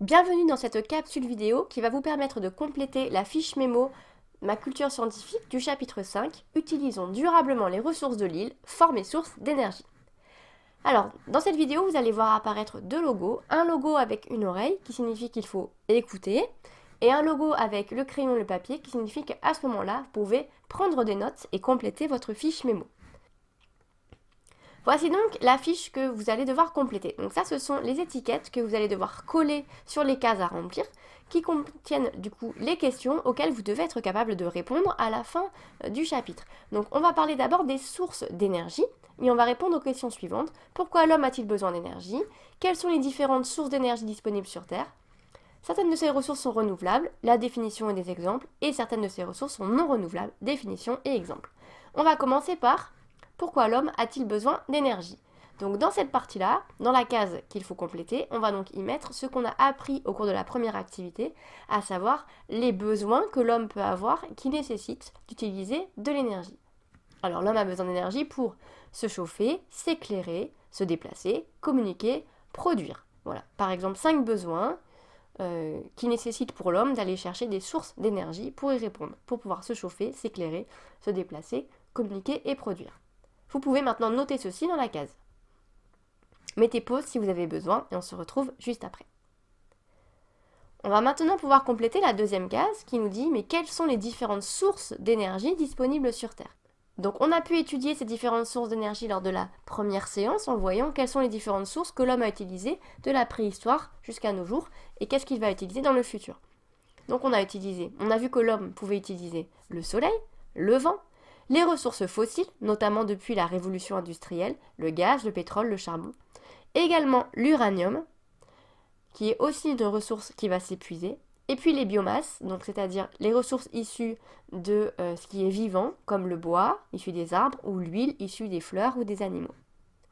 Bienvenue dans cette capsule vidéo qui va vous permettre de compléter la fiche mémo Ma culture scientifique du chapitre 5 Utilisons durablement les ressources de l'île, forme et source d'énergie. Alors, dans cette vidéo, vous allez voir apparaître deux logos. Un logo avec une oreille qui signifie qu'il faut écouter et un logo avec le crayon et le papier qui signifie qu'à ce moment-là, vous pouvez prendre des notes et compléter votre fiche mémo. Voici donc la fiche que vous allez devoir compléter. Donc ça, ce sont les étiquettes que vous allez devoir coller sur les cases à remplir, qui contiennent du coup les questions auxquelles vous devez être capable de répondre à la fin du chapitre. Donc on va parler d'abord des sources d'énergie, et on va répondre aux questions suivantes. Pourquoi l'homme a-t-il besoin d'énergie? Quelles sont les différentes sources d'énergie disponibles sur Terre? Certaines de ces ressources sont renouvelables, la définition et des exemples, et certaines de ces ressources sont non renouvelables, définition et exemples. On va commencer par pourquoi l'homme a-t-il besoin d'énergie? Donc dans cette partie-là, dans la case qu'il faut compléter, on va donc y mettre ce qu'on a appris au cours de la première activité, à savoir les besoins que l'homme peut avoir qui nécessitent d'utiliser de l'énergie. Alors l'homme a besoin d'énergie pour se chauffer, s'éclairer, se déplacer, communiquer, produire. Voilà, par exemple 5 besoins qui nécessitent pour l'homme d'aller chercher des sources d'énergie pour y répondre, pour pouvoir se chauffer, s'éclairer, se déplacer, communiquer et produire. Vous pouvez maintenant noter ceci dans la case. Mettez pause si vous avez besoin et on se retrouve juste après. On va maintenant pouvoir compléter la deuxième case qui nous dit mais quelles sont les différentes sources d'énergie disponibles sur Terre? Donc on a pu étudier ces différentes sources d'énergie lors de la première séance en voyant quelles sont les différentes sources que l'homme a utilisées de la préhistoire jusqu'à nos jours et qu'est-ce qu'il va utiliser dans le futur. Donc on a vu que l'homme pouvait utiliser le soleil, le vent, les ressources fossiles, notamment depuis la révolution industrielle, le gaz, le pétrole, le charbon. Également l'uranium, qui est aussi une ressource qui va s'épuiser. Et puis les biomasses, donc c'est-à-dire les ressources issues de ce qui est vivant, comme le bois, issu des arbres, ou l'huile, issue des fleurs ou des animaux.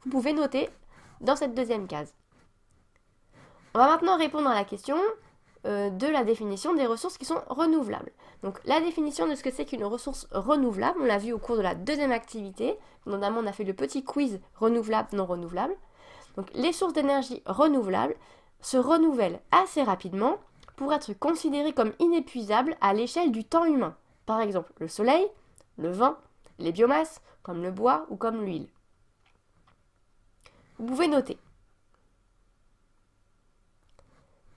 Vous pouvez noter dans cette deuxième case. On va maintenant répondre à la question de la définition des ressources qui sont renouvelables. Donc la définition de ce que c'est qu'une ressource renouvelable, on l'a vu au cours de la deuxième activité, notamment on a fait le petit quiz renouvelable, non renouvelable. Donc les sources d'énergie renouvelables se renouvellent assez rapidement pour être considérées comme inépuisables à l'échelle du temps humain. Par exemple le soleil, le vent, les biomasses comme le bois ou comme l'huile. Vous pouvez noter.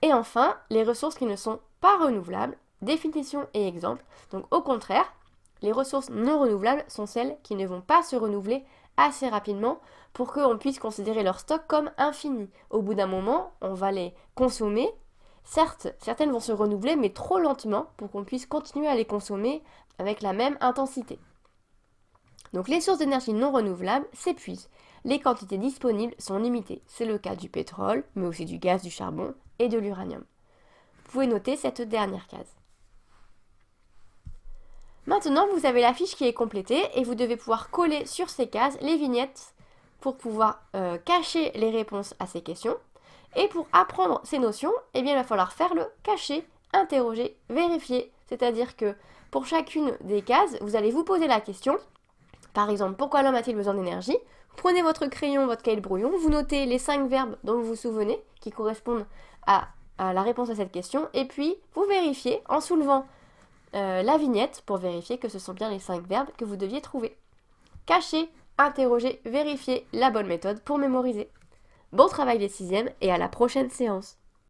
Et enfin, les ressources qui ne sont pas renouvelables, définition et exemple. Donc au contraire, les ressources non renouvelables sont celles qui ne vont pas se renouveler assez rapidement pour qu'on puisse considérer leur stock comme infini. Au bout d'un moment, on va les consommer. Certes, certaines vont se renouveler, mais trop lentement pour qu'on puisse continuer à les consommer avec la même intensité. Donc les sources d'énergie non renouvelables s'épuisent. Les quantités disponibles sont limitées. C'est le cas du pétrole, mais aussi du gaz, du charbon et de l'uranium. Vous pouvez noter cette dernière case. Maintenant, vous avez la fiche qui est complétée et vous devez pouvoir coller sur ces cases les vignettes pour pouvoir cacher les réponses à ces questions. Et pour apprendre ces notions, eh bien, il va falloir faire le cacher, interroger, vérifier. C'est-à-dire que pour chacune des cases, vous allez vous poser la question. Par exemple, pourquoi l'homme a-t-il besoin d'énergie? Prenez votre crayon, votre cahier de brouillon, vous notez les 5 verbes dont vous vous souvenez, qui correspondent à la réponse à cette question, et puis vous vérifiez en soulevant la vignette pour vérifier que ce sont bien les 5 verbes que vous deviez trouver. Cachez, interrogez, vérifiez la bonne méthode pour mémoriser. Bon travail les 6e et à la prochaine séance.